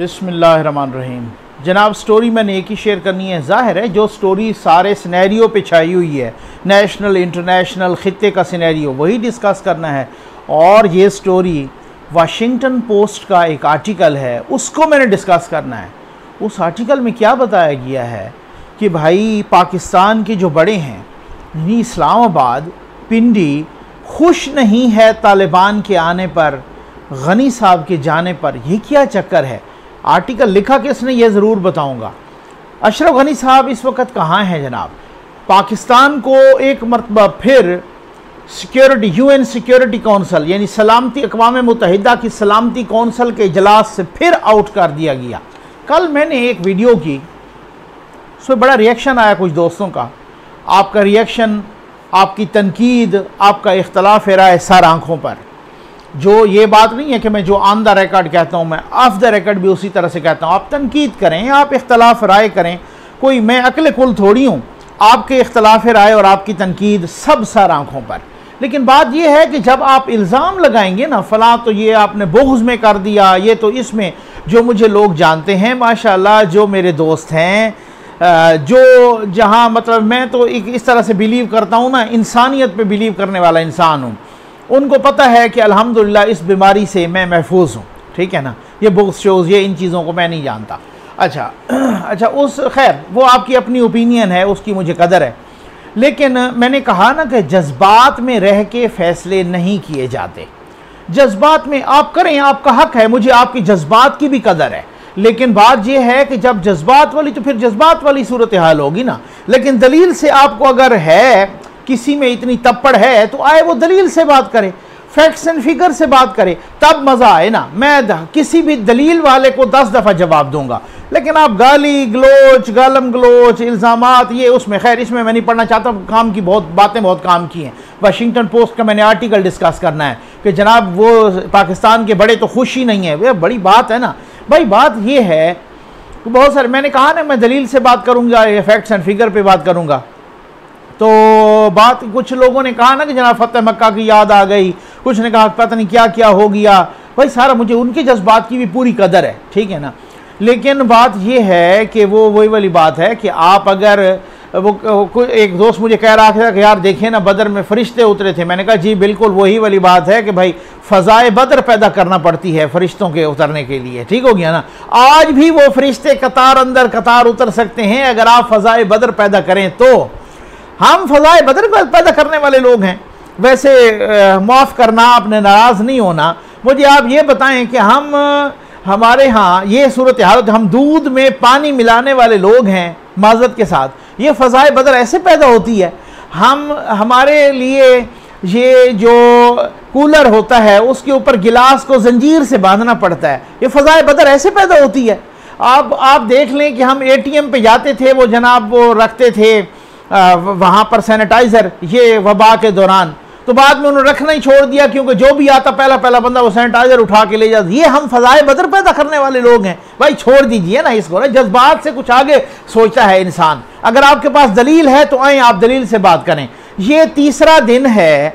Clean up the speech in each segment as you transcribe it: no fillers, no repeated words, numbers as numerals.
बिस्मिल्लाहिर्रहमानिर्रहीम। जनाब, स्टोरी मैंने एक ही शेयर करनी है। ज़ाहिर है जो स्टोरी सारे सिनेरियो पे छाई हुई है, नेशनल इंटरनेशनल ख़ित्ते का सिनेरियो, वही डिस्कस करना है। और ये स्टोरी वाशिंगटन पोस्ट का एक आर्टिकल है, उसको मैंने डिस्कस करना है। उस आर्टिकल में क्या बताया गया है कि भाई पाकिस्तान के जो बड़े हैं यानी इस्लामाबाद, पिंडी खुश नहीं है तालिबान के आने पर, गनी साहब के जाने पर। ये क्या चक्कर है? आर्टिकल लिखा किसने ये ज़रूर बताऊंगा। अशरफ गनी साहब इस वक्त कहाँ हैं जनाब? पाकिस्तान को एक मरतबा फिर सिक्योरिटी, यूएन सिक्योरिटी काउंसिल यानी सलामती, अक़वाम मुत्तहिदा की सलामती काउंसिल के इजलास से फिर आउट कर दिया गया। कल मैंने एक वीडियो की, उसमें बड़ा रिएक्शन आया कुछ दोस्तों का। आपका रिएक्शन, आपकी तनकीद, आपका इख्तलाफ राय सर आँखों पर। जो ये बात नहीं है कि मैं जो ऑन द रिकॉर्ड कहता हूँ मैं ऑफ द रिकॉर्ड भी उसी तरह से कहता हूँ। आप तनकीद करें, आप इख्तलाफ राय करें, कोई मैं अकल कुल थोड़ी हूँ। आपके इख्तलाफ राय और आपकी तनकीद सब सर आँखों पर। लेकिन बात यह है कि जब आप इल्ज़ाम लगाएंगे ना, फ़लाँ तो ये आपने बुग़्ज़ में कर दिया, ये तो इसमें, जो मुझे लोग जानते हैं माशाल्लाह, जो मेरे दोस्त हैं, जो जहाँ मतलब मैं तो एक इस तरह से बिलीव करता हूँ ना, इंसानियत पे बिलीव करने वाला इंसान हूँ। उनको पता है कि अल्हम्दुलिल्लाह इस बीमारी से मैं महफूज हूँ, ठीक है ना। ये बुक्स शोज़, ये इन चीज़ों को मैं नहीं जानता। अच्छा उस खैर वो आपकी अपनी ओपिनियन है, उसकी मुझे कदर है। लेकिन मैंने कहा ना कि जज्बात में रह के फ़ैसले नहीं किए जाते। जज्बात में आप करें, आपका हक है, मुझे आपकी जज्बात की भी कदर है। लेकिन बात यह है कि जब जज्बात वाली, तो फिर जज्बात वाली सूरत हाल होगी ना। लेकिन दलील से आपको अगर है, किसी में इतनी तप्पड़ है, तो आए वो दलील से बात करे, फैक्ट्स एंड फिगर से बात करे, तब मज़ा आए ना। मैं किसी भी दलील वाले को 10 दफ़ा जवाब दूंगा। लेकिन आप गाली गलोच, गालम गलोच, इल्ज़ामात, ये उसमें खैर इसमें मैं नहीं पढ़ना चाहता। काम की बहुत बातें बहुत काम की हैं। वाशिंगटन पोस्ट का मैंने आर्टिकल डिस्कस करना है कि जनाब वो पाकिस्तान के बड़े तो खुश ही नहीं है। वह बड़ी बात है ना भाई। बात ये है कि बहुत सारे, मैंने कहा ना मैं दलील से बात करूँगा, फैक्ट्स एंड फिगर पर बात करूँगा। तो बात, कुछ लोगों ने कहा ना कि जनाब फतेह मक्का की याद आ गई, कुछ ने कहा पता नहीं क्या क्या हो गया। भाई सारा, मुझे उनके जज्बात की भी पूरी कदर है, ठीक है ना। लेकिन बात यह है कि वो वही वाली बात है कि आप अगर वो एक दोस्त मुझे कह रहा था कि यार देखें ना बदर में फरिश्ते उतरे थे। मैंने कहा जी बिल्कुल वही वाली बात है कि भाई फ़ज़ाए बदर पैदा करना पड़ती है फरिश्तों के उतरने के लिए, ठीक हो गया ना। आज भी वो फरिश्ते कतार अंदर कतार उतर सकते हैं अगर आप फ़ज़ाए बदर पैदा करें तो। हम फ़ज़ाए बदर पैदा करने वाले लोग हैं। वैसे माफ़ करना, आपने नाराज़ नहीं होना। मुझे आप ये बताएं कि हमारे यहाँ ये सूरत हाल, हम दूध में पानी मिलाने वाले लोग हैं माज़रत के साथ। ये फ़ज़ाए बदर ऐसे पैदा होती है। हमारे लिए ये जो कूलर होता है उसके ऊपर गिलास को जंजीर से बांधना पड़ता है। ये फ़ज़ाए बदर ऐसे पैदा होती है। आप देख लें कि हम ATM पे जाते थे, वो जनाब वो रखते थे वहाँ पर सैनिटाइज़र, ये वबा के दौरान। तो बाद में उन्होंने रखना ही छोड़ दिया, क्योंकि जो भी आता पहला बंदा वो सैनिटाइज़र उठा के ले जाता। ये हम फ़ज़ाए बदर पैदा करने वाले लोग हैं। भाई छोड़ दीजिए ना इसको। जज्बात से कुछ आगे सोचता है इंसान। अगर आपके पास दलील है तो आए आप दलील से बात करें। ये तीसरा दिन है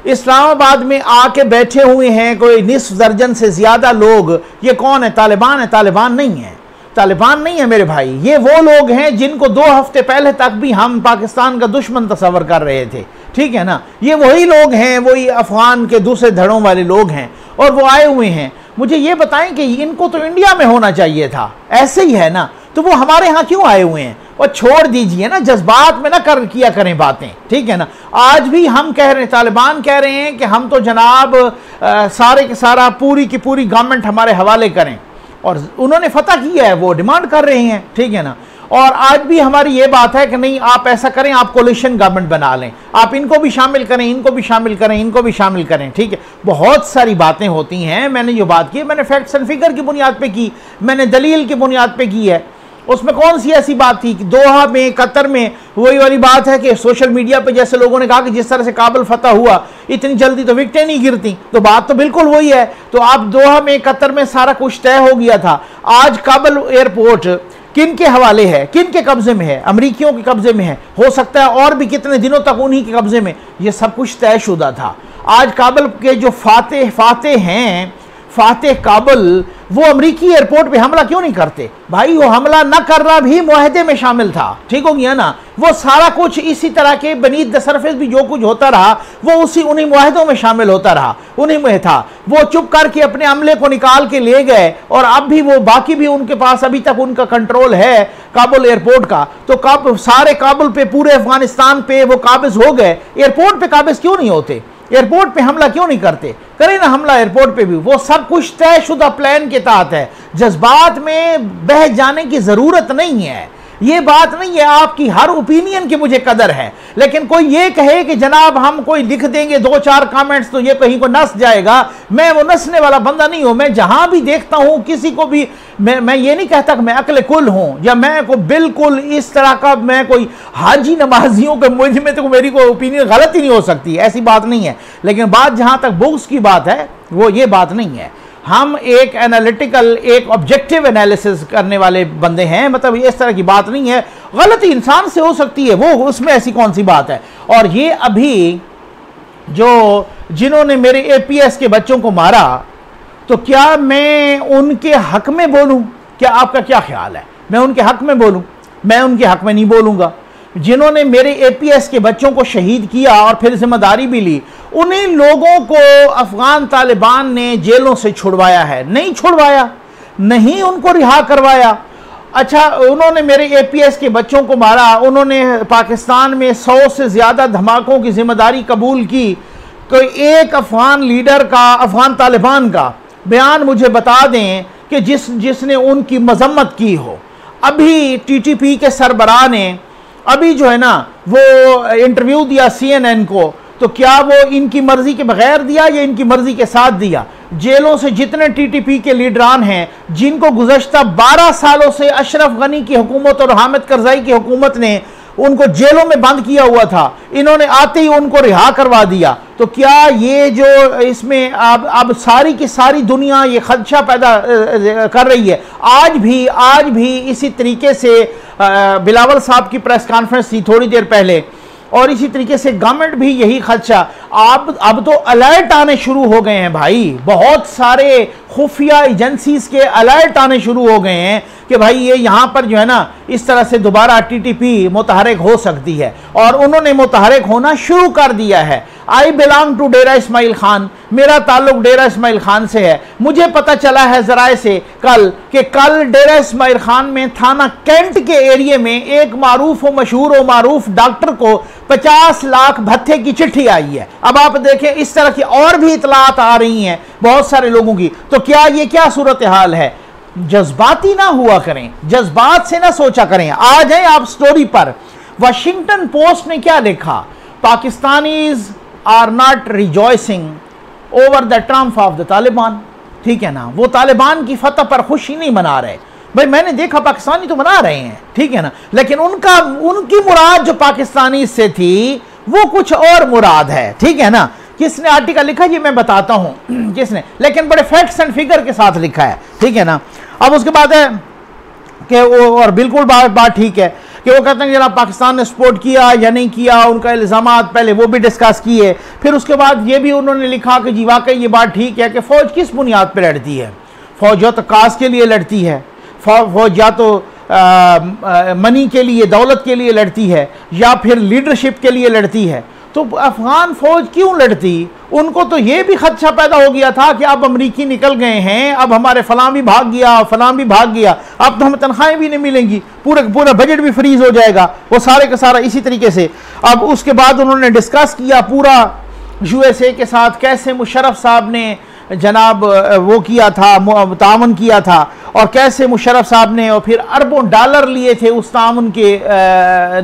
इस्लामाबाद में आके बैठे हुए हैं कोई निस्फ दर्जन से ज़्यादा लोग। ये कौन है? तालिबान है। तालिबान नहीं है, तालिबान नहीं है मेरे भाई। ये वो लोग हैं जिनको 2 हफ्ते पहले तक भी हम पाकिस्तान का दुश्मन तस्वर कर रहे थे, ठीक है ना। ये वही लोग हैं, वही अफगान के दूसरे धड़ों वाले लोग हैं, और वो आए हुए हैं। मुझे ये बताएं कि इनको तो इंडिया में होना चाहिए था, ऐसे ही है ना। तो वो हमारे यहाँ क्यों आए हुए हैं? और छोड़ दीजिए ना, जज्बात में ना किया करें बातें, ठीक है ना। आज भी हम कह रहे हैं, तालिबान कह रहे हैं कि हम तो जनाब सारे के सारा पूरी की पूरी गवर्नमेंट हमारे हवाले करें, और उन्होंने फतह किया है, वो डिमांड कर रहे हैं, ठीक है ना। और आज भी हमारी ये बात है कि नहीं आप ऐसा करें, आप कोलिशन गवर्नमेंट बना लें, आप इनको भी शामिल करें, इनको भी शामिल करें, इनको भी शामिल करें, ठीक है। बहुत सारी बातें होती हैं। मैंने जो बात की, मैंने फैक्ट्स एंड फिगर की बुनियाद पे की, मैंने दलील की बुनियाद पे की है। उसमें कौन सी ऐसी बात थी कि दोहा में, कतर में वही वाली बात है कि सोशल मीडिया पे जैसे लोगों ने कहा कि जिस तरह से काबुल फतह हुआ इतनी जल्दी तो विकेटें नहीं गिरती। तो बात तो बिल्कुल वही है। तो आप दोहा में, कतर में सारा कुछ तय हो गया था। आज काबुल एयरपोर्ट किन के हवाले है, किन के कब्जे में है? अमरीकियों के कब्जे में है। हो सकता है और भी कितने दिनों तक उन्हीं के कब्जे में। ये सब कुछ तयशुदा था। आज काबुल के जो फातेह हैं फातेह काबुल वो अमेरिकी एयरपोर्ट पे हमला क्यों नहीं करते भाई? वो हमला न करना भी मुआहदे में शामिल था, ठीक हो गया ना। वो सारा कुछ इसी तरह के बनीथ द सरफेस भी जो कुछ होता रहा वो उन्हीं मुआहदों में शामिल होता रहा, उन्हीं में था। वो चुप करके अपने अमले को निकाल के ले गए और अब भी वो बाकी भी उनके पास अभी तक उनका कंट्रोल है काबुल एयरपोर्ट का। तो सारे काबुल पे, पूरे अफगानिस्तान पे वो काबिज हो गए, एयरपोर्ट पे काबिज क्यों नहीं होते? एयरपोर्ट पे हमला क्यों नहीं करते? करें ना हमला एयरपोर्ट पे भी। वो सब कुछ तयशुदा प्लान के तहत है, जज्बात में बह जाने की जरूरत नहीं है। ये बात नहीं है आपकी हर ओपिनियन की मुझे कदर है, लेकिन कोई ये कहे कि जनाब हम कोई लिख देंगे 2-4 कमेंट्स तो ये कहीं को नस जाएगा, मैं वो नसने वाला बंदा नहीं हूं। मैं जहां भी देखता हूं किसी को भी, मैं ये नहीं कहता कि मैं अक्ल कुल हूं या मैं को बिल्कुल इस तरह का, मैं कोई हाजी नमाजियों के मुझ में तो मेरी कोई ओपिनियन गलत ही नहीं हो सकती, ऐसी बात नहीं है। लेकिन बात जहां तक बुक्स की बात है वो ये बात नहीं है। हम एक एनालिटिकल, एक ऑब्जेक्टिव एनालिसिस करने वाले बंदे हैं, मतलब इस तरह की बात नहीं है। गलती इंसान से हो सकती है, वो उसमें ऐसी कौन सी बात है। और ये अभी जो जिन्होंने मेरे एपीएस के बच्चों को मारा, तो क्या मैं उनके हक में बोलूं? क्या आपका क्या ख्याल है? मैं उनके हक में बोलूं? मैं उनके हक में नहीं बोलूंगा। जिन्होंने मेरे एपीएस के बच्चों को शहीद किया और फिर जिम्मेदारी भी ली, उन्हीं लोगों को अफगान तालिबान ने जेलों से छुड़वाया है, नहीं छुड़वाया, नहीं उनको रिहा करवाया। अच्छा, उन्होंने मेरे एपीएस के बच्चों को मारा, उन्होंने पाकिस्तान में 100 से ज़्यादा धमाकों की जिम्मेदारी कबूल की। कोई एक अफगान लीडर का, अफगान तालिबान का बयान मुझे बता दें कि जिसने उनकी मजम्मत की हो। अभी टीटीपी के सरबराह ने अभी जो है ना वो इंटरव्यू दिया CNN को, तो क्या वो इनकी मर्जी के बगैर दिया या इनकी मर्जी के साथ दिया? जेलों से जितने टीटीपी के लीडरान हैं, जिनको गुज़श्ता 12 सालों से अशरफ गनी की हुकूमत और हामिद करज़ई की हुकूमत ने उनको जेलों में बंद किया हुआ था, इन्होंने आते ही उनको रिहा करवा दिया। तो क्या ये जो इसमें अब सारी की सारी दुनिया ये खदशा पैदा कर रही है? आज भी इसी तरीके से बिलावल साहब की प्रेस कॉन्फ्रेंस थी थोड़ी देर पहले, और इसी तरीके से गवर्नमेंट भी यही खदशा। अब तो अलर्ट आने शुरू हो गए हैं भाई, बहुत सारे खुफिया एजेंसीज के अलर्ट आने शुरू हो गए हैं कि भाई ये यहाँ पर जो है ना इस तरह से दोबारा टीटीपी मुतहरक हो सकती है, और उन्होंने मुतहरक होना शुरू कर दिया है। आई बिलोंग टू डेरा इस्माइल खान, मेरा ताल्लुक डेरा इस्माइल खान से है। मुझे पता चला है ज़राए से कल डेरा इस्माइल खान में थाना कैंट के एरिया में एक मारूफ व मशहूर व मारूफ डॉक्टर को 50 लाख भत्ते की चिट्ठी आई है। अब आप देखें, इस तरह की और भी इतलात आ रही हैं बहुत सारे लोगों की। तो क्या ये क्या सूरत हाल है? जज्बाती ना हुआ करें, जज्बात से ना सोचा करें। आ जाए आप स्टोरी पर। वाशिंगटन पोस्ट ने क्या लिखा? Pakistanis are not rejoicing over the triumph of the Taliban. ठीक है ना, वो तालिबान की फतह पर खुशी नहीं मना रहे। भाई मैंने देखा पाकिस्तानी तो मना रहे हैं, ठीक है ना, लेकिन उनकी मुराद जो पाकिस्तानी से थी वो कुछ और मुराद है, ठीक है ना। किसने आर्टिकल लिखा ये मैं बताता हूं किसने, लेकिन बड़े फैक्ट्स एंड फिगर के साथ लिखा है, ठीक है ना। अब उसके बाद है कि वो, और बिल्कुल बात ठीक है कि वो कहते हैं कि जनाब पाकिस्तान ने सपोर्ट किया या नहीं किया, उनका इल्ज़ामात पहले वो भी डिस्कस किए। फिर उसके बाद ये भी उन्होंने लिखा कि जी वाकई ये बात ठीक है कि फ़ौज किस बुनियाद पर लड़ती है। फ़ौज या तो काज के लिए लड़ती है, फौज या तो मनी के लिए, दौलत के लिए लड़ती है, या फिर लीडरशिप के लिए लड़ती है। तो अफगान फौज क्यों लड़ती? उनको तो ये भी खदशा पैदा हो गया था कि अब अमरीकी निकल गए हैं, अब हमारे फलां भी भाग गया, फलां भी भाग गया, अब तो हमें तनख्वाहें भी नहीं मिलेंगी, पूरा बजट भी फ्रीज हो जाएगा, वो सारे का सारा इसी तरीके से। अब उसके बाद उन्होंने डिस्कस किया पूरा USA के साथ कैसे मुशर्रफ साहब ने जनाब वो किया था, तामन किया था, और कैसे मुशर्रफ साहब ने और फिर अरबों डॉलर लिए थे उस तामन के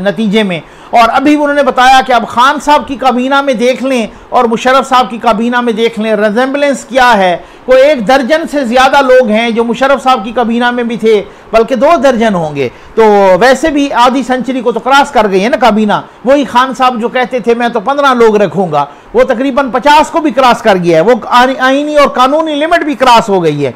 नतीजे में। और अभी उन्होंने बताया कि अब खान साहब की काबीना में देख लें और मुशर्रफ साहब की काबीना में देख लें, रिजेंबलेंस क्या है। कोई 1 दर्जन से ज़्यादा लोग हैं जो मुशर्रफ साहब की काबीना में भी थे, बल्कि 2 दर्जन होंगे। तो वैसे भी आधी सेंचुरी को तो क्रॉस कर गई है ना काबीना। वही खान साहब जो कहते थे मैं तो 15 लोग रखूंगा, वो तकरीबन 50 को भी क्रॉस कर गया है, वो आईनी और कानूनी लिमिट भी क्रॉस हो गई है।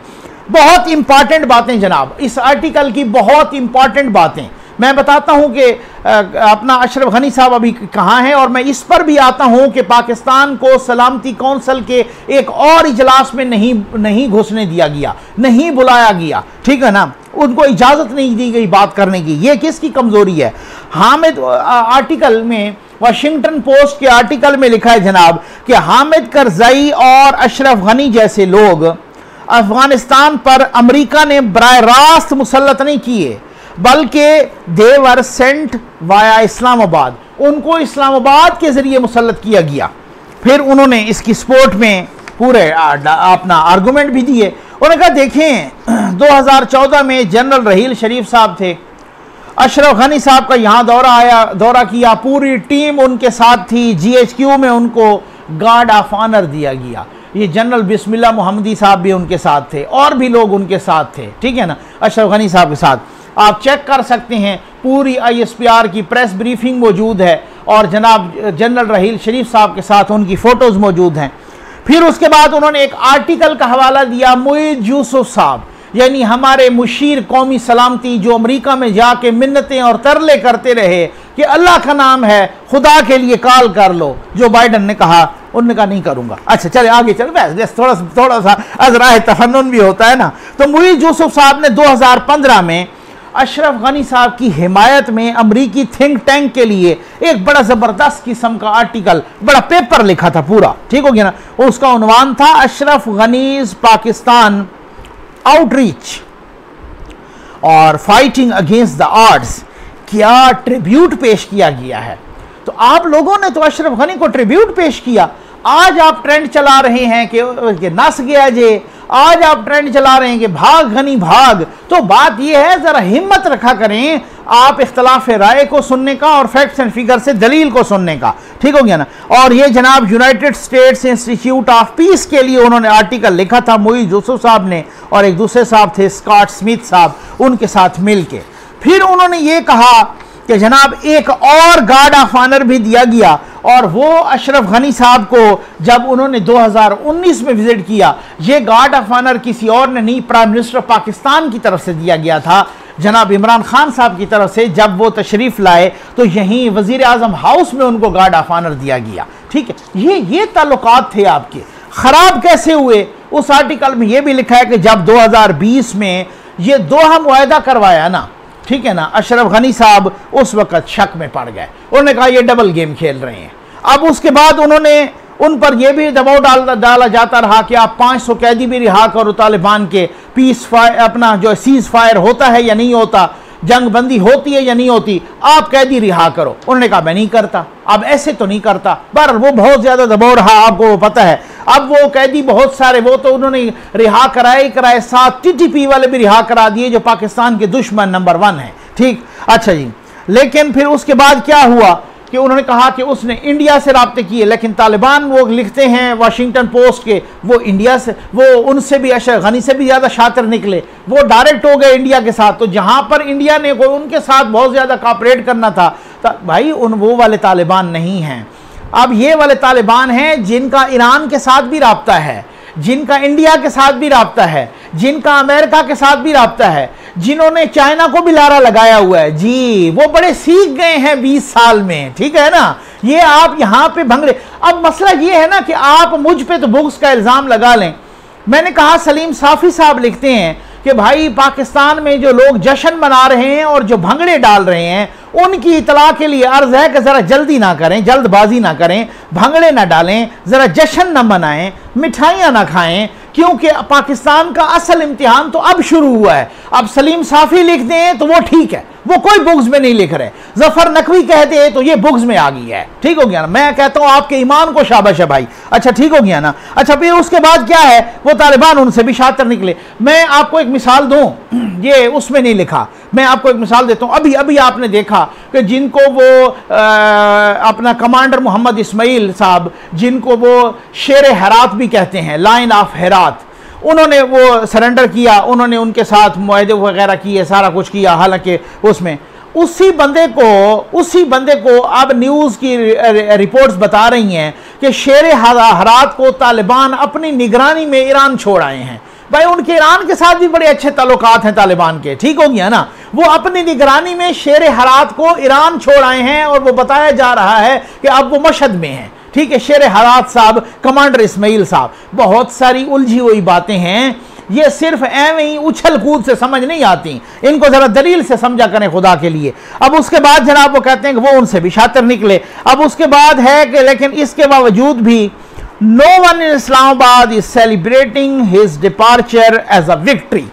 बहुत इंपॉर्टेंट बातें जनाब, इस आर्टिकल की बहुत इंपॉर्टेंट बातें। मैं बताता हूं कि अपना अशरफ गनी साहब अभी कहाँ हैं, और मैं इस पर भी आता हूं कि पाकिस्तान को सलामती कौंसिल के एक और इजलास में नहीं घुसने दिया गया, नहीं बुलाया गया, ठीक है ना, उनको इजाज़त नहीं दी गई बात करने की। ये किसकी कमज़ोरी है? हामिद आर्टिकल में, वाशिंगटन पोस्ट के आर्टिकल में लिखा है जनाब कि हामिद करज़ई और अशरफ गनी जैसे लोग अफगानिस्तान पर अमेरिका ने बराह रास्त मुसल्लत नहीं किए, बल्कि दे वर सेंट वाया इस्लामाबाद, उनको इस्लामाबाद के ज़रिए मुसल्लत किया गया। फिर उन्होंने इसकी सपोर्ट में पूरे अपना आर्गूमेंट भी दिए। उन्होंने कहा देखें 2014 में जनरल रहील शरीफ साहब थे, अशरफ गनी साहब का यहाँ दौरा किया, पूरी टीम उनके साथ थी, GHQ में उनको गार्ड ऑफ ऑनर दिया गया। ये जनरल बिस्मिल्लाह मोहम्मदी साहब भी उनके साथ थे, और भी लोग उनके साथ थे, ठीक है ना, अशरफ गनी साहब के साथ। आप चेक कर सकते हैं, पूरी ISPR की प्रेस ब्रीफिंग मौजूद है, और जनाब जनरल रहील शरीफ साहब के साथ उनकी फ़ोटोज़ मौजूद हैं। फिर उसके बाद उन्होंने एक आर्टिकल का हवाला दिया मुईद यूसुफ साहब, यानी हमारे मुशीर कौमी सलामती, जो अमेरिका में जाके मिन्नतें और तरले करते रहे कि अल्लाह का नाम है, खुदा के लिए कॉल कर लो, जो बाइडन ने कहा, उन्होंने कहा नहीं करूंगा। अच्छा चले आगे चल, बस थोड़ा सा अजराह तफन्नुन भी होता है ना। तो मुईद यूसुफ साहब ने 2015 में अशरफ गनी साहब की हिमायत में अमरीकी थिंक टैंक के लिए एक बड़ा ज़बरदस्त किस्म का आर्टिकल, बड़ा पेपर लिखा था पूरा, ठीक हो गया ना। उसका उन्वान था अशरफ गनीज पाकिस्तान आउटरीच और फाइटिंग अगेंस्ट द ऑड्स। क्या ट्रिब्यूट पेश किया गया है। तो आप लोगों ने तो अशरफ गनी को ट्रिब्यूट पेश किया। आज आप ट्रेंड चला रहे हैं कि नस गया जे, आज आप ट्रेंड चला रहे हैं कि भाग गनी भाग। तो बात यह है, जरा हिम्मत रखा करें आप इख्तलाफ राय को सुनने का और फैक्ट्स एंड फिगर से दलील को सुनने का, ठीक हो गया ना। और ये जनाब United states institute of peace के लिए उन्होंने आर्टिकल लिखा था मुईद यूसुफ साहब ने, और एक दूसरे साहब थे स्कॉट स्मिथ साहब, उनके साथ मिलके। फिर उन्होंने ये कहा कि जनाब एक और गार्ड ऑफ ऑनर भी दिया गया, और वो अशरफ गनी साहब को जब उन्होंने 2019 में विजिट किया, ये गार्ड ऑफ ऑनर किसी और ने नहीं, प्राइम मिनिस्टर पाकिस्तान की तरफ से दिया गया था, जनाब इमरान खान साहब की तरफ से। जब वो तशरीफ़ लाए तो यहीं वज़ीर आज़म हाउस में उनको गार्ड ऑफ ऑनर दिया गया, ठीक है। ये ताल्लुकात थे आपके, ख़राब कैसे हुए? उस आर्टिकल में ये भी लिखा है कि जब 2020 में ये दोहा मुआहदा करवाया ना, ठीक है ना, अशरफ गनी साहब उस वक्त शक में पड़ गए। उन्होंने कहा ये डबल गेम खेल रहे हैं। अब उसके बाद उन्होंने उन पर यह भी दबाव डाला जाता रहा कि आप 500 कैदी भी रिहा करो तालिबान के, पीस फायर अपना जो सीज फायर होता है या नहीं होता, जंग बंदी होती है या नहीं होती, आप कैदी रिहा करो। उन्होंने कहा मैं नहीं करता, अब ऐसे तो नहीं करता। पर वो बहुत ज़्यादा दबाव रहा, आपको पता है। अब वो कैदी बहुत सारे, वो तो उन्होंने रिहा कराए, साथ TTP वाले भी रिहा करा दिए जो पाकिस्तान के दुश्मन नंबर 1 है, ठीक। अच्छा जी, लेकिन फिर उसके बाद क्या हुआ कि उन्होंने कहा कि उसने इंडिया से राब्ते किए, लेकिन तालिबान वो लिखते हैं वाशिंगटन पोस्ट के, वो इंडिया से, वो उनसे भी अशरफ गनी से भी ज़्यादा शातिर निकले, वो डायरेक्ट हो गए इंडिया के साथ। तो जहाँ पर इंडिया ने कोई उनके साथ बहुत ज़्यादा कॉपरेट करना था, भाई वो वाले तालिबान नहीं हैं। अब ये वाले तालिबान हैं जिनका ईरान के साथ भी राब्ता है, जिनका इंडिया के साथ भी राब्ता है, जिनका अमेरिका के साथ भी राब्ता है, जिन्होंने चाइना को भी लारा लगाया हुआ है जी, वो बड़े सीख गए हैं 20 साल में, ठीक है ना। ये आप यहाँ पे भंगड़े। अब मसला ये है ना कि आप मुझ पे तो बुग्स का इल्ज़ाम लगा लें। मैंने कहा सलीम साफ़ी साहब लिखते हैं कि भाई पाकिस्तान में जो लोग जश्न मना रहे हैं और जो भंगड़े डाल रहे हैं, उनकी इतला के लिए अर्ज है कि ज़रा जल्दी ना करें, जल्दबाजी ना करें, भंगड़े ना डालें, ज़रा जश्न ना मनाएं, मिठाइयाँ ना खाएं, क्योंकि पाकिस्तान का असल इम्तिहान तो अब शुरू हुआ है। अब सलीम साफ़ी लिख दें तो वो ठीक है, वो कोई बुग्स में नहीं लिख रहे। जफर नकवी कहते हैं तो ये बुग्स में आ गई है, ठीक हो गया ना। मैं कहता हूँ आपके ईमान को शाबाश है भाई। अच्छा ठीक हो गया ना। अच्छा फिर उसके बाद क्या है, वो तालिबान उनसे भी शातिर निकले। मैं आपको एक मिसाल दूँ, ये उसमें नहीं लिखा, मैं आपको एक मिसाल देता हूँ। अभी आपने देखा कि जिनको वो अपना कमांडर मोहम्मद इस्माइल साहब, जिनको वो शेर हेरात भी कहते हैं, लाइन ऑफ हेरात, उन्होंने वो सरेंडर किया, उन्होंने उनके साथ मुआहदे वगैरह किए, सारा कुछ किया। हालांकि उसमें उसी बंदे को अब न्यूज़ की रिपोर्ट्स बता रही हैं कि शेर हेरात को तालिबान अपनी निगरानी में ईरान छोड़ आए हैं। भाई उनके ईरान के साथ भी बड़े अच्छे ताल्लुकात हैं तालिबान के, ठीक हो गया ना। वो अपनी निगरानी में शेर हरात को ईरान छोड़ आए हैं और वो बताया जा रहा है कि अब वो मशहद में हैं। ठीक है, शेर हरात साहब, कमांडर इस्माइल साहब, बहुत सारी उलझी हुई बातें हैं। ये सिर्फ एवं ही उछल कूद से समझ नहीं आती, इनको जरा दलील से समझा करें खुदा के लिए। अब उसके बाद जनाब वो कहते हैं कि वो उनसे भी शातिर निकले। अब उसके बाद है कि लेकिन इसके बावजूद भी no one in Islamabad is celebrating his departure as a victory.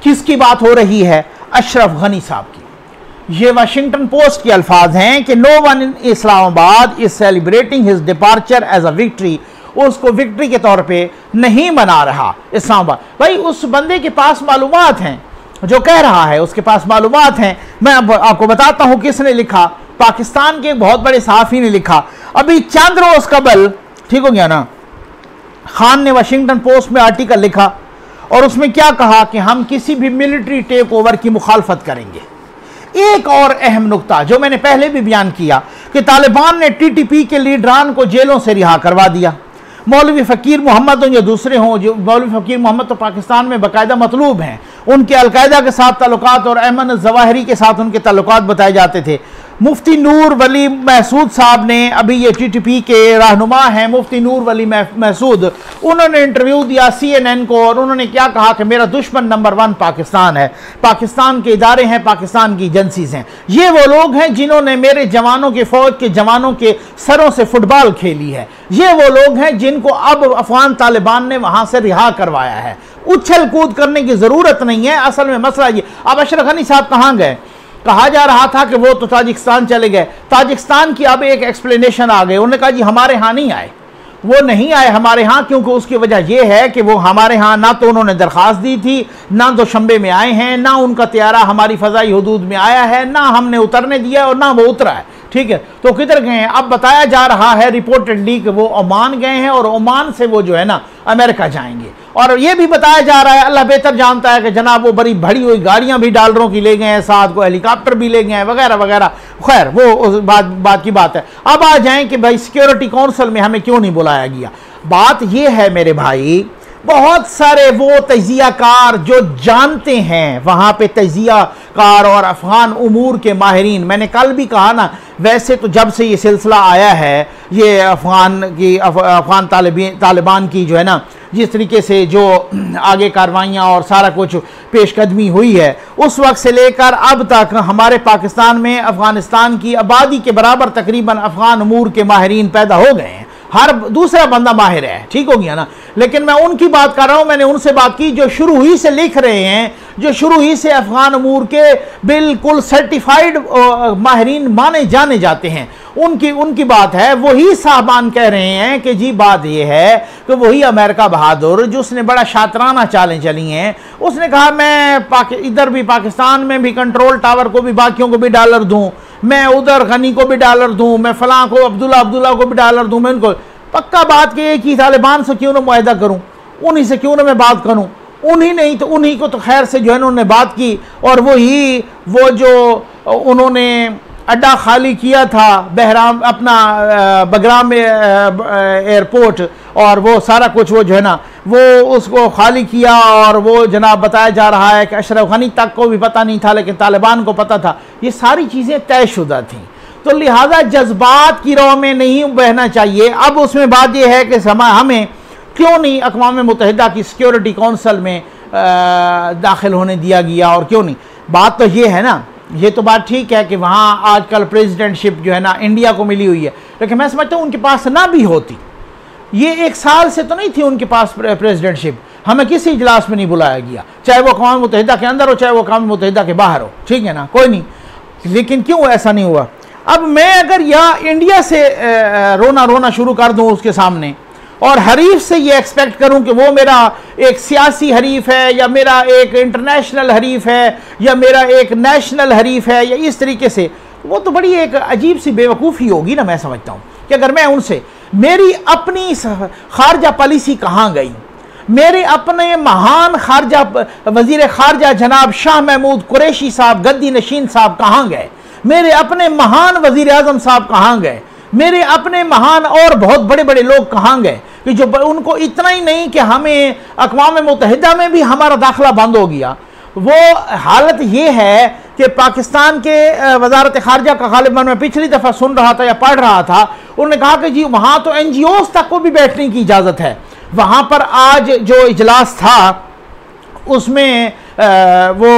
किसकी बात हो रही है? अशरफ गनी साहब की। ये वाशिंगटन पोस्ट के अल्फाज हैं कि no one in Islamabad is celebrating his departure as a victory. उसको विक्ट्री के तौर पे नहीं मना रहा इस्लामाबाद। भाई उस बंदे के पास मालूमात हैं, जो कह रहा है उसके पास मालूमात हैं। मैं अब आपको बताता हूं किसने लिखा। पाकिस्तान के एक बहुत बड़े सहाफ़ी ने लिखा अभी चंद रोज कबल, ठीक हो गया ना, खान ने वाशिंगटन पोस्ट में आर्टिकल लिखा और उसमें क्या कहा कि हम किसी भी मिलिट्री टेक ओवर की मुखालफत करेंगे। एक और अहम नुक्ता जो मैंने पहले भी बयान किया कि तालिबान ने टीटीपी के लीडरान को जेलों से रिहा करवा दिया। मौलवी फ़कीर मोहम्मद हो या दूसरे हों, जो मौलवी फ़कीर मोहम्मद तो पाकिस्तान में बाकायदा मतलूब हैं, उनके अलकायदा के साथ ताल्लुकात और अहमद ज़वाहिरी के साथ उनके ताल्लुकात बताए जाते थे। मुफ्ती नूर वली महसूद साहब ने, अभी ये टीटीपी के रहनुमा हैं मुफ्ती नूर वली महसूद, उन्होंने इंटरव्यू दिया CNN को और उन्होंने क्या कहा कि मेरा दुश्मन नंबर 1 पाकिस्तान है, पाकिस्तान के इदारे हैं, पाकिस्तान की एजेंसीज हैं। ये वो लोग हैं जिन्होंने मेरे जवानों के, फौज के जवानों के सरों से फुटबॉल खेली है। ये वो लोग हैं जिनको अब अफगान तालिबान ने वहां से रिहा करवाया है। उछल कूद करने की जरूरत नहीं है। असल में मसला ये, अब अशरफ गनी साहब कहाँ गए? कहा जा रहा था कि वो तो ताजिकिस्तान चले गए। ताजिकिस्तान की अब एक एक्सप्लेनेशन आ गई। उन्होंने कहा जी हमारे यहाँ नहीं आए, वो नहीं आए हमारे यहाँ, क्योंकि उसकी वजह यह है कि वो हमारे यहाँ ना तो उन्होंने दरख्वास्त दी थी, ना दोशंबे में आए हैं, ना उनका तैयारा हमारी फ़ज़ाई हुदूद में आया है, ना हमने उतरने दिया और ना वो उतरा है। ठीक है, तो किधर गए हैं? अब बताया जा रहा है रिपोर्टेडली कि वो ओमान गए हैं और ओमान से वो जो है ना अमेरिका जाएंगे। और ये भी बताया जा रहा है, अल्लाह बेहतर जानता है, कि जनाब वो बड़ी भरी हुई गाड़ियां भी डॉलरों की ले गए हैं, साथ को हेलीकॉप्टर भी ले गए हैं वगैरह वगैरह। खैर वो उस बात की बात है। अब आ जाएं कि भाई सिक्योरिटी काउंसिल में हमें क्यों नहीं बुलाया गया। बात ये है मेरे भाई, बहुत सारे वो तजियाकार जो जानते हैं वहाँ पे, तजियाकार और अफ़गान उमूर के माहिरीन, मैंने कल भी कहा ना, वैसे तो जब से ये सिलसिला आया है, ये अफ़गान तालिबान की जो है ना, जिस तरीके से जो आगे कार्रवाइयाँ और सारा कुछ पेशकदमी हुई है, उस वक्त से लेकर अब तक हमारे पाकिस्तान में अफ़गानिस्तान की आबादी के बराबर तकरीबन अफ़गान उमूर के माहिरीन पैदा हो गए हैं। हर दूसरा बंदा माहिर है, ठीक हो गया ना। लेकिन मैं उनकी बात कर रहा हूं, मैंने उनसे बात की जो शुरू ही से लिख रहे हैं, जो शुरू ही से अफगान उमूर के बिल्कुल सर्टिफाइड माहिरीन माने जाने जाते हैं। उनकी बात है। वही साहबान कह रहे हैं कि जी बात यह है कि वही अमेरिका बहादुर जो उसने बड़ा शातराना चालें चली हैं, उसने कहा मैं इधर भी पाकिस्तान में भी कंट्रोल टावर को भी बाकियों को भी डॉलर दूं, मैं उधर गनी को भी डॉलर दूं, मैं फलां को अब्दुल्ला को भी डॉलर दूं, मैं उनको पक्का बात की कि तालिबान से क्यों ना मुआहदा करूं, उन्हीं से क्यों ना मैं बात करूं। उन्हीं नहीं तो उन्हीं को तो खैर से जो है उन्होंने बात की, और वो जो उन्होंने अड्डा खाली किया था बहराम अपना बगराम एयरपोर्ट, और वो सारा कुछ वो जो है ना वो उसको खाली किया, और वो जनाब बताया जा रहा है कि अशरफ गनी तक को भी पता नहीं था लेकिन तालिबान को पता था। ये सारी चीज़ें तयशुदा थीं, तो लिहाजा जज्बात की राह में नहीं बहना चाहिए। अब उसमें बात यह है कि हमें क्यों नहीं अक़वाम मुत्तहिदा की सिक्योरिटी काउंसिल में दाखिल होने दिया गया, और क्यों नहीं। बात तो ये है ना, ये तो बात ठीक है कि वहाँ आजकल प्रेसिडेंटशिप जो है ना इंडिया को मिली हुई है, लेकिन मैं समझता हूँ उनके पास ना भी होती, ये 1 साल से तो नहीं थी उनके पास प्रेसिडेंटशिप, हमें किसी इजलास में नहीं बुलाया गया, चाहे वो अक़वाम मुत्तहिदा के अंदर हो चाहे वो अक़वाम मुत्तहिदा के बाहर हो, ठीक है ना, कोई नहीं। लेकिन क्यों ऐसा नहीं हुआ? अब मैं अगर यहाँ इंडिया से रोना शुरू कर दूँ उसके सामने, और हरीफ से ये एक्सपेक्ट करूं कि वो मेरा एक सियासी हरीफ है, या मेरा एक इंटरनेशनल हरीफ है, या मेरा एक नेशनल हरीफ है, या इस तरीके से, वो तो बड़ी एक अजीब सी बेवकूफ़ी होगी ना। मैं समझता हूं कि अगर मैं उनसे, मेरी अपनी खारजा पॉलिसी कहाँ गई, मेरे अपने महान वज़ीर खारजा जनाब शाह महमूद कुरैशी साहब गद्दी नशीन साहब कहाँ गए, मेरे अपने महान वज़ीर आज़म साहब कहाँ गए, मेरे अपने महान और बहुत बड़े बड़े लोग कहाँ गए, कि जो उनको इतना ही नहीं कि हमें अक़वाम मुत्तहिदा में भी हमारा दाखिला बंद हो गया। वो हालत ये है कि पाकिस्तान के वजारत खारजा का गालिबन मैं पिछली दफ़ा सुन रहा था या पढ़ रहा था, उन्होंने कहा कि जी वहाँ तो NGOs तक को भी बैठने की इजाज़त है। वहाँ पर आज जो इजलास था उसमें वो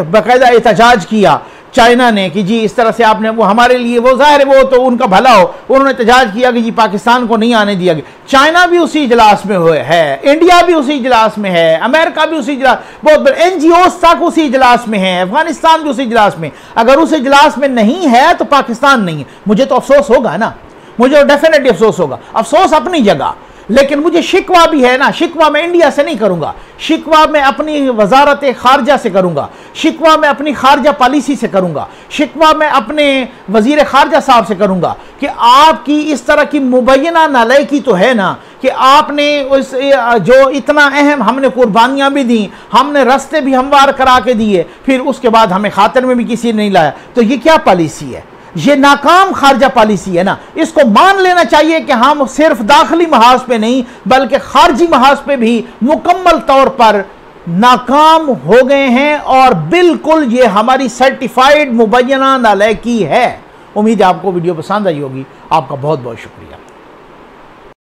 बाकायदा एहतजाज किया चाइना ने कि जी इस तरह से आपने, वो हमारे लिए, वो जाहिर है वो तो उनका भला हो, उन्होंने एहतजाज किया कि जी पाकिस्तान को नहीं आने दिया गया। चाइना भी उसी इजलास में है, इंडिया भी उसी इजलास में है, अमेरिका भी उसी इजलास, बहुत बड़े NGOs तक उसी इजलास में है, अफगानिस्तान भी उसी इजलास में। अगर उस इजलास में नहीं है तो पाकिस्तान नहीं है। मुझे तो अफसोस होगा ना, मुझे डेफिनेटली अफसोस होगा, अफसोस अपनी जगह, लेकिन मुझे शिकवा भी है ना। शिकवा मैं इंडिया से नहीं करूंगा, शिकवा मैं अपनी वजारत खारजा से करूंगा, शिकवा मैं अपनी खारजा पॉलिसी से करूंगा, शिकवा मैं अपने वजीर खारजा साहब से करूंगा कि आपकी इस तरह की मुबैना नालायकी तो है ना कि आपने उस जो इतना अहम, हमने कुर्बानियां भी दी, हमने रास्ते भी हमवार करा के दिए, फिर उसके बाद हमें खातिर में भी किसी ने नहीं लाया। तो ये क्या पॉलिसी है? ये नाकाम खारजा पॉलिसी है ना। इसको मान लेना चाहिए कि हम सिर्फ दाखिली महाज पे नहीं बल्कि खारजी महाज पे भी मुकम्मल तौर पर नाकाम हो गए हैं, और बिल्कुल ये हमारी सर्टिफाइड मुबैना नालायकी है। उम्मीद है आपको वीडियो पसंद आई होगी। आपका बहुत बहुत शुक्रिया।